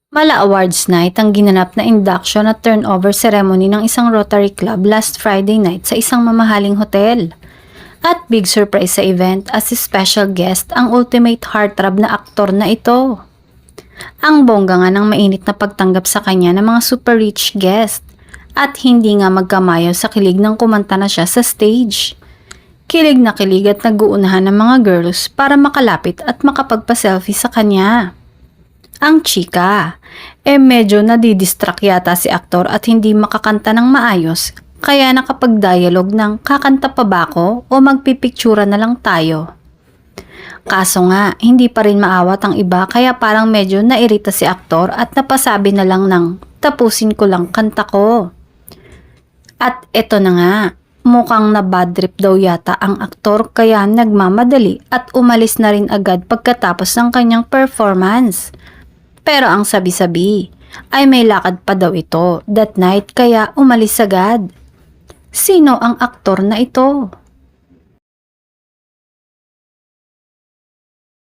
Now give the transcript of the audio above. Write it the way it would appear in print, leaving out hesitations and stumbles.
Mala Awards Night ang ginanap na induction at turnover ceremony ng isang Rotary Club last Friday night sa isang mamahaling hotel. At big surprise sa event as special guest ang ultimate heartthrob na aktor na ito. Ang bongga nga ng mainit na pagtanggap sa kanya ng mga super rich guest at hindi nga magkamayo sa kilig ng kumanta na siya sa stage. Kilig na kilig at nag-uunahan ng mga girls para makalapit at makapagpa-selfie sa kanya. Ang chika, medyo nadidistract yata si aktor at hindi makakanta ng maayos, kaya nakapag-dialogue ng kakanta pa ba ako o magpipiktura na lang tayo. Kaso nga, hindi pa rin maawat ang iba kaya parang medyo nairita si aktor at napasabi na lang ng tapusin ko lang kanta ko. At eto na nga, mukhang na bad trip daw yata ang aktor kaya nagmamadali at umalis na rin agad pagkatapos ng kanyang performance. Pero ang sabi-sabi ay may lakad pa daw ito that night kaya umalis agad. Sino ang aktor na ito?